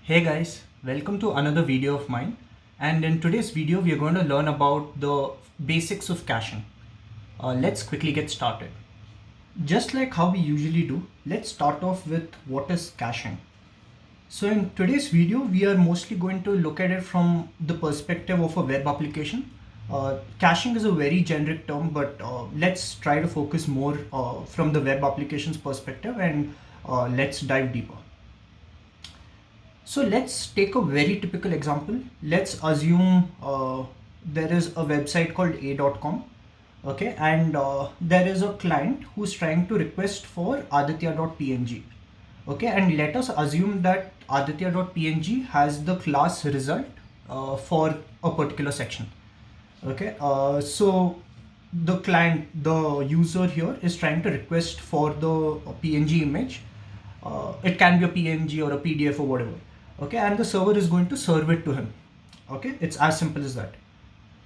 Hey guys, welcome to another video of mine. And in today's video, we are going to learn about the basics of caching. Let's quickly get started. Just like how we usually do, let's start off with what is caching. So in today's video, we are mostly going to look at it from the perspective of a web application. Caching is a very generic term, but let's try to focus more from the web applications perspective and let's dive deeper. So let's take a very typical example. Let's assume there is a website called a.com, okay, and there is a client who's trying to request for aditya.png, okay, and let us assume that aditya.png has the class result for a particular section, okay. So the client, the user here is trying to request for the PNG image. It can be a PNG or a PDF or whatever, okay, and the server is going to serve it to him, okay. It's as simple as that.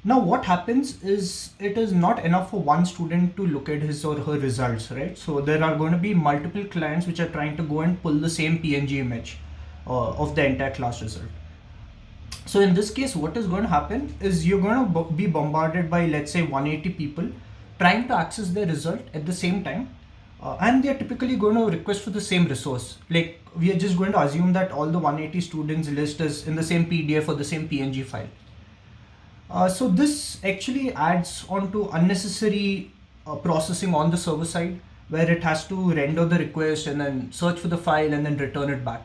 Now what happens is it is not enough for one student to look at his or her results, right? So there are going to be multiple clients which are trying to go and pull the same PNG image of the entire class result. So in this case, what is going to happen is you're going to be bombarded by, let's say, 180 people trying to access their result at the same time. And they're typically going to request for the same resource. Like, we are just going to assume that all the 180 students list is in the same PDF or the same PNG file. So this actually adds on to unnecessary processing on the server side, where it has to render the request and then search for the file and then return it back.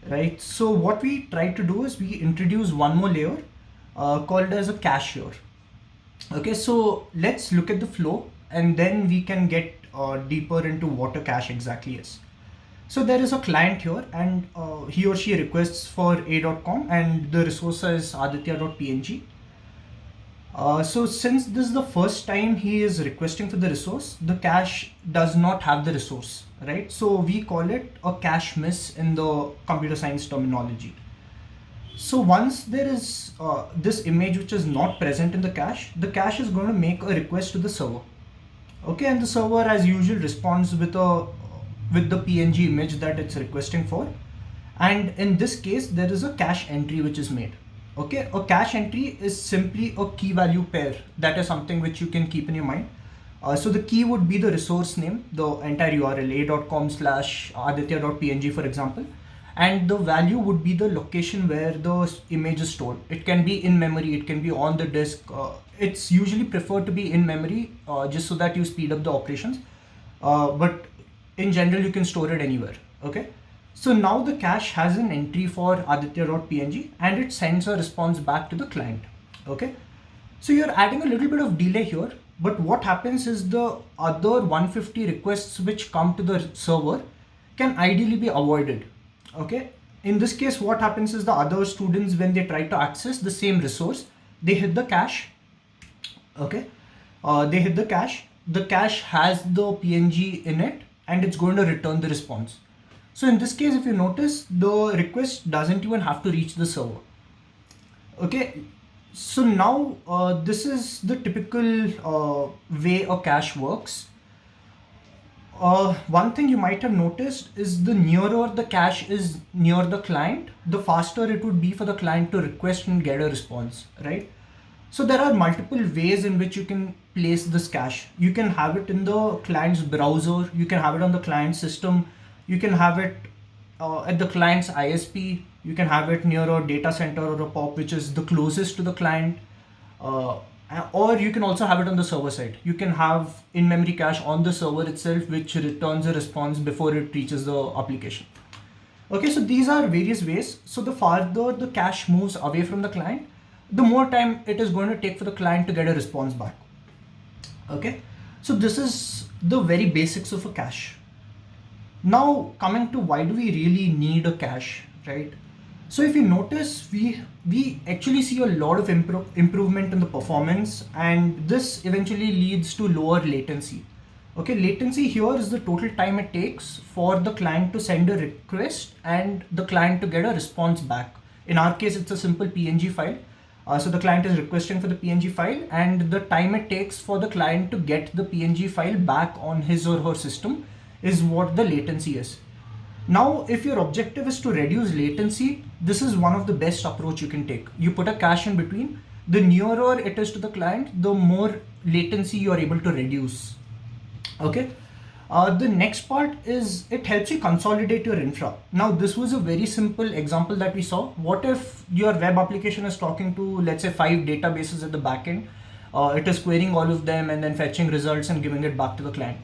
Right, so what we try to do is we introduce one more layer called as a cache here. Okay, so let's look at the flow and then we can get deeper into what a cache exactly is. So there is a client here and he or she requests for a.com and the resource is aditya.png. So since this is the first time he is requesting for the resource, the cache does not have the resource, right? So we call it a cache miss in the computer science terminology. So once there is this image which is not present in the cache is going to make a request to the server. Okay, and the server as usual responds with the PNG image that it's requesting for. And in this case, there is a cache entry which is made. Okay, a cache entry is simply a key value pair. That is something which you can keep in your mind. So the key would be the resource name, the entire URL, a.com/aditya.png, for example. And the value would be the location where the image is stored. It can be in memory, it can be on the disk. It's usually preferred to be in memory just so that you speed up the operations. But in general, you can store it anywhere. Okay. So now the cache has an entry for aditya.png and it sends a response back to the client. Okay. So you're adding a little bit of delay here, but what happens is the other 150 requests which come to the server can ideally be avoided. Okay. In this case, what happens is the other students, when they try to access the same resource, they hit the cache. Okay. They hit the cache. The cache has the PNG in it and it's going to return the response. So in this case, if you notice, the request doesn't even have to reach the server. Okay, so now this is the typical way a cache works. One thing you might have noticed is the nearer the cache is near the client, the faster it would be for the client to request and get a response, right? So there are multiple ways in which you can place this cache. You can have it in the client's browser, you can have it on the client system, you can have it at the client's ISP, you can have it near a data center or a POP which is the closest to the client, or you can also have it on the server side. You can have in-memory cache on the server itself which returns a response before it reaches the application. Okay, so these are various ways. So the farther the cache moves away from the client, the more time it is going to take for the client to get a response back. Okay, so this is the very basics of a cache. Now coming to why do we really need a cache, right? So if you notice, we actually see a lot of improvement in the performance, and this eventually leads to lower latency. Okay, latency here is the total time it takes for the client to send a request and the client to get a response back. In our case, it's a simple PNG file. So the client is requesting for the PNG file and the time it takes for the client to get the PNG file back on his or her system is what the latency is. Now, if your objective is to reduce latency, this is one of the best approach you can take. You put a cache in between. The nearer it is to the client, the more latency you are able to reduce. Okay. The next part is it helps you consolidate your infra. Now, this was a very simple example that we saw. What if your web application is talking to, let's say, 5 databases at the backend? It is querying all of them and then fetching results and giving it back to the client.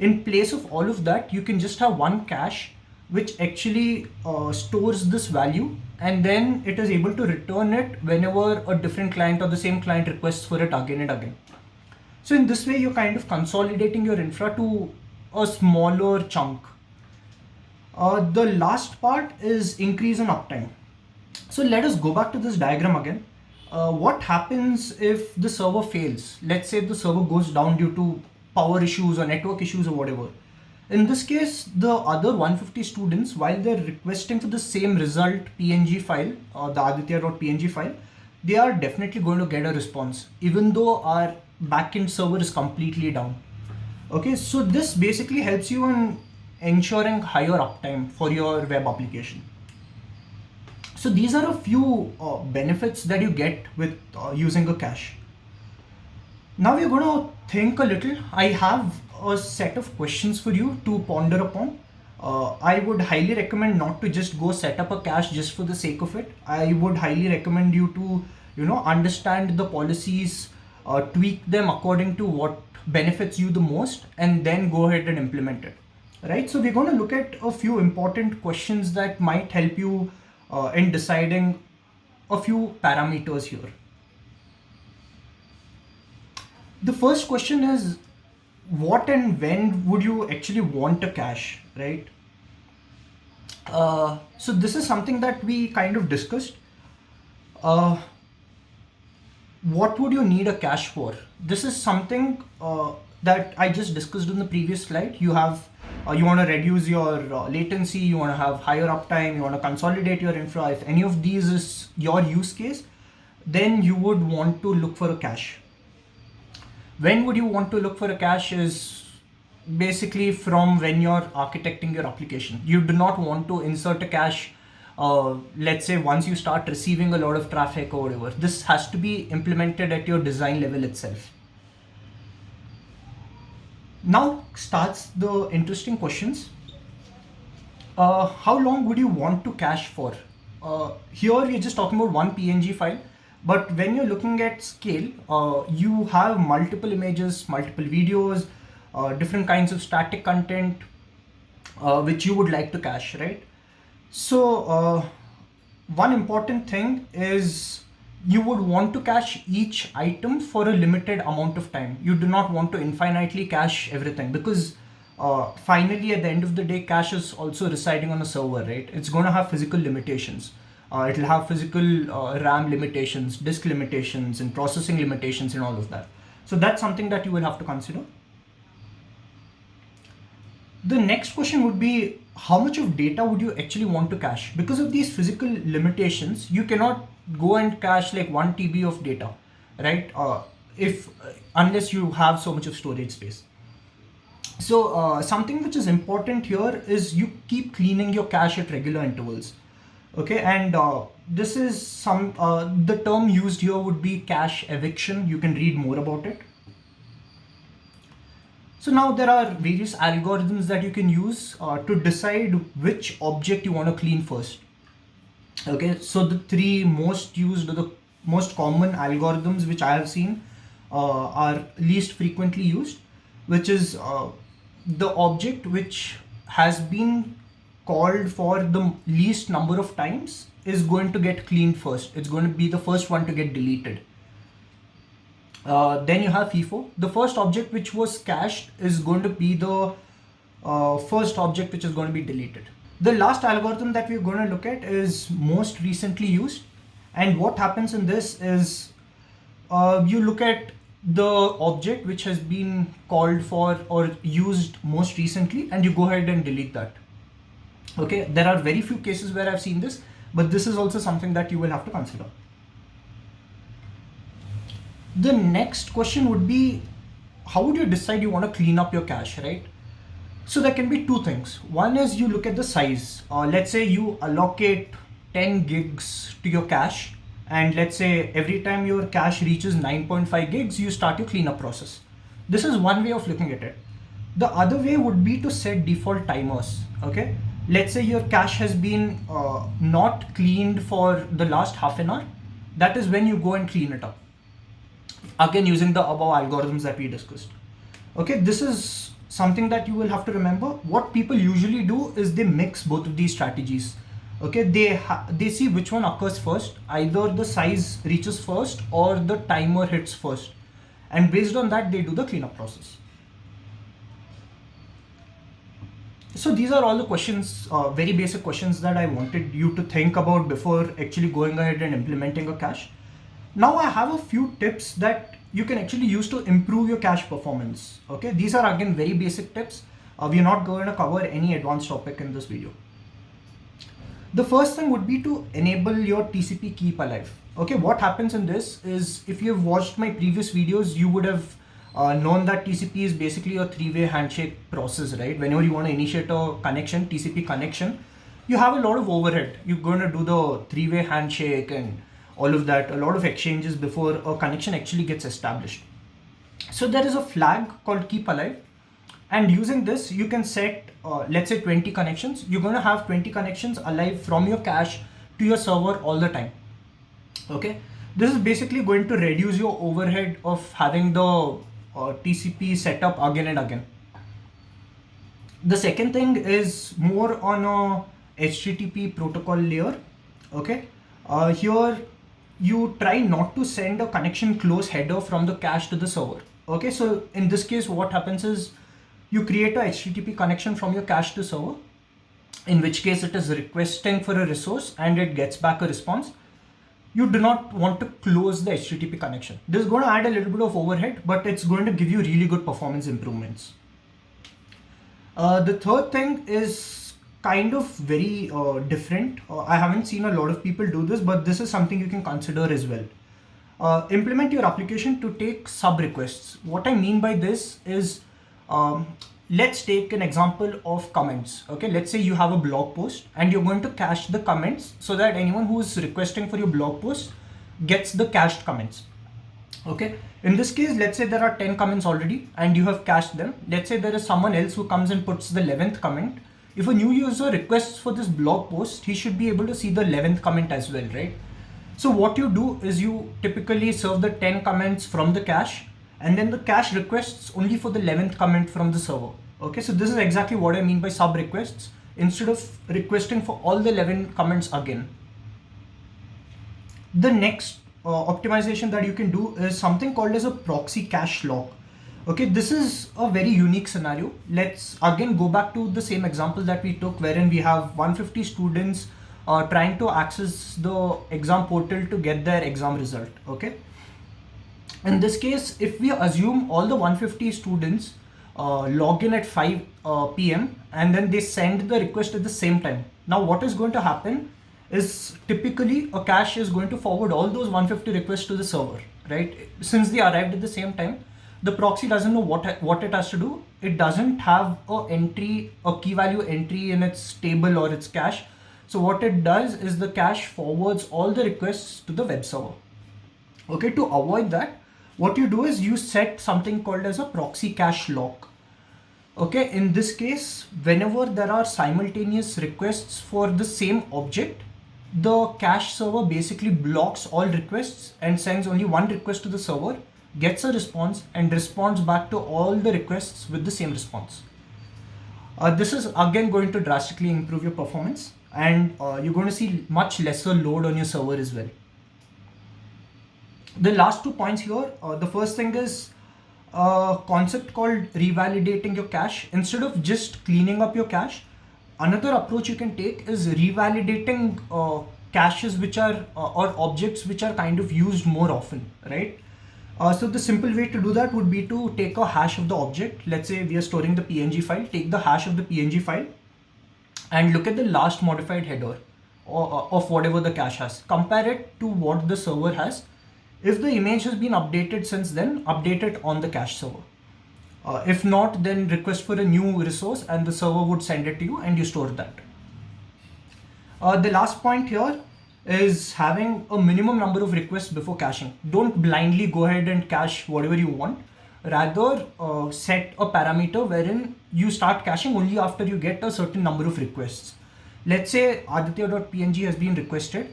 In place of all of that, you can just have one cache which actually stores this value, and then it is able to return it whenever a different client or the same client requests for it again and again. So in this way, you're kind of consolidating your infra to a smaller chunk. The last part is increase in uptime. So let us go back to this diagram again. What happens if the server fails? Let's say the server goes down due to power issues or network issues or whatever. In this case, the other 150 students, while they're requesting for the same result PNG file, the aditya.png file, they are definitely going to get a response, even though our backend server is completely down. Okay, so this basically helps you in ensuring higher uptime for your web application. So these are a few benefits that you get with using a cache. Now we're going to think a little. I have a set of questions for you to ponder upon. I would highly recommend not to just go set up a cache just for the sake of it. I would highly recommend you to, understand the policies, tweak them according to what benefits you the most, and then go ahead and implement it. Right? So we're going to look at a few important questions that might help you in deciding a few parameters here. The first question is, what and when would you actually want a cache, right? So this is something that we kind of discussed. What would you need a cache for? This is something that I just discussed in the previous slide. You have, you want to reduce your latency, you want to have higher uptime, you want to consolidate your infra. If any of these is your use case, then you would want to look for a cache. When would you want to look for a cache is basically from when you're architecting your application. You do not want to insert a cache, let's say once you start receiving a lot of traffic or whatever. This has to be implemented at your design level itself. Now starts the interesting questions. How long would you want to cache for? Here we're just talking about one PNG file. But when you're looking at scale, you have multiple images, multiple videos, different kinds of static content, which you would like to cache, right? So one important thing is you would want to cache each item for a limited amount of time. You do not want to infinitely cache everything, because finally at the end of the day, cache is also residing on a server, right? It's going to have physical limitations. It'll have physical RAM limitations, disk limitations, and processing limitations, and all of that. So that's something that you will have to consider. The next question would be, how much of data would you actually want to cache? Because of these physical limitations, you cannot go and cache like 1 TB of data, right? Unless you have so much of storage space. So something which is important here is you keep cleaning your cache at regular intervals. Okay, and this is the term used here would be cache eviction. You can read more about it. So now there are various algorithms that you can use to decide which object you want to clean first. Okay, so the three most used, or the most common algorithms which I have seen are least frequently used, which is the object which has been called for the least number of times is going to get cleaned first. It's going to be the first one to get deleted. Then you have FIFO. The first object which was cached is going to be the first object which is going to be deleted. The last algorithm that we're going to look at is most recently used. And what happens in this is you look at the object which has been called for or used most recently, and you go ahead and delete that. Okay, there are very few cases where I've seen this, but this is also something that you will have to consider. The next question would be, how would you decide you want to clean up your cache, right? So there can be two things. One is you look at the size. Let's say you allocate 10 gigs to your cache, and let's say every time your cache reaches 9.5 gigs, you start your cleanup process. This is one way of looking at it. The other way would be to set default timers. Okay, let's say your cache has been not cleaned for the last half an hour. That is when you go and clean it up. Again, using the above algorithms that we discussed. Okay, this is something that you will have to remember. What people usually do is they mix both of these strategies. Okay, they see which one occurs first. Either the size reaches first or the timer hits first, and based on that they do the cleanup process. So these are all the questions, very basic questions that I wanted you to think about before actually going ahead and implementing a cache. Now I have a few tips that you can actually use to improve your cache performance. Okay, these are again very basic tips. We're not going to cover any advanced topic in this video. The first thing would be to enable your TCP keep alive. Okay, what happens in this is, if you've watched my previous videos, you would have known that TCP is basically a three-way handshake process, right? Whenever you want to initiate a connection, TCP connection, you have a lot of overhead. You're going to do the three-way handshake and all of that, a lot of exchanges before a connection actually gets established. So there is a flag called keep alive, and using this you can set let's say 20 connections. You're going to have 20 connections alive from your cache to your server all the time. Okay, this is basically going to reduce your overhead of having the TCP set up again and again. The second thing is more on a HTTP protocol layer. Okay, here you try not to send a connection close header from the cache to the server. Okay, so in this case what happens is you create a HTTP connection from your cache to server, in which case it is requesting for a resource and it gets back a response. You do not want to close the HTTP connection. This is going to add a little bit of overhead, but it's going to give you really good performance improvements. The third thing is kind of very different. I haven't seen a lot of people do this, but this is something you can consider as well. Implement your application to take sub requests. What I mean by this is, let's take an example of comments. Okay, let's say you have a blog post and you're going to cache the comments so that anyone who is requesting for your blog post gets the cached comments. Okay, in this case, let's say there are 10 comments already and you have cached them. Let's say there is someone else who comes and puts the 11th comment. If a new user requests for this blog post, he should be able to see the 11th comment as well, right? So what you do is you typically serve the 10 comments from the cache, and then the cache requests only for the 11th comment from the server. Okay, so this is exactly what I mean by sub requests, instead of requesting for all the 11 comments again. The next optimization that you can do is something called as a proxy cache lock. Okay, this is a very unique scenario. Let's again go back to the same example that we took, wherein we have 150 students trying to access the exam portal to get their exam result. Okay, in this case, if we assume all the 150 students log in at 5 p.m. and then they send the request at the same time. Now what is going to happen is, typically a cache is going to forward all those 150 requests to the server, right? Since they arrived at the same time, the proxy doesn't know what it has to do. It doesn't have a key value entry in its table or its cache. So what it does is the cache forwards all the requests to the web server. Okay, to avoid that, what you do is you set something called as a proxy cache lock. Okay, in this case, whenever there are simultaneous requests for the same object, the cache server basically blocks all requests and sends only one request to the server, gets a response, and responds back to all the requests with the same response. This is again going to drastically improve your performance, and you're going to see much lesser load on your server as well. The last 2 points here, the first thing is a concept called revalidating your cache. Instead of just cleaning up your cache, another approach you can take is revalidating caches which are or objects which are kind of used more often, right? So the simple way to do that would be to take a hash of the object. Let's say we are storing the PNG file, take the hash of the PNG file and look at the last modified header of whatever the cache has. Compare it to what the server has. If the image has been updated since then, update it on the cache server. If not, then request for a new resource and the server would send it to you and you store that. The last point here is having a minimum number of requests before caching. Don't blindly go ahead and cache whatever you want. Rather, set a parameter wherein you start caching only after you get a certain number of requests. Let's say aditya.png has been requested.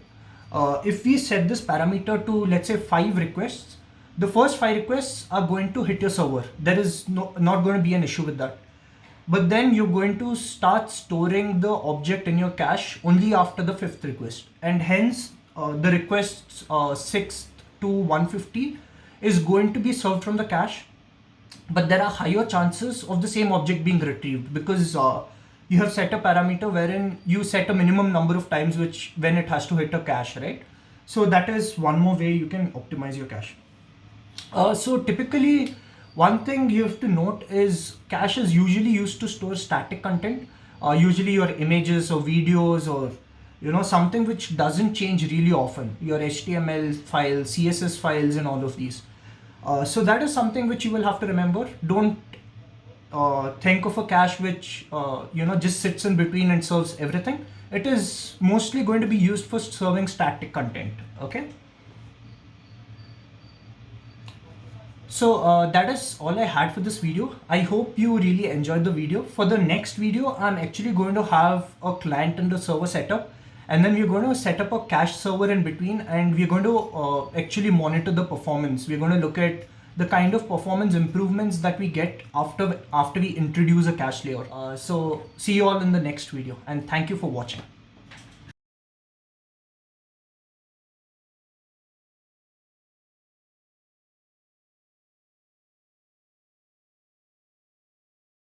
If we set this parameter to, let's say, 5 requests, the first 5 requests are going to hit your server. There is not going to be an issue with that. But then you're going to start storing the object in your cache only after the 5th request. And hence, the requests 6th to 150 is going to be served from the cache. But there are higher chances of the same object being retrieved because you have set a parameter wherein you set a minimum number of times when it has to hit a cache, right? So that is one more way you can optimize your cache. So typically, one thing you have to note is cache is usually used to store static content, usually your images or videos or something which doesn't change really often, your HTML files, CSS files and all of these. So that is something which you will have to remember. Don't think of a cache which just sits in between and serves everything. It is mostly going to be used for serving static content. Okay. So that is all I had for this video. I hope you really enjoyed the video. For the next video, I'm actually going to have a client and a server setup, and then we're going to set up a cache server in between, and we're going to actually monitor the performance. We're going to look at the kind of performance improvements that we get after we introduce a cache layer. So see you all in the next video, and thank you for watching.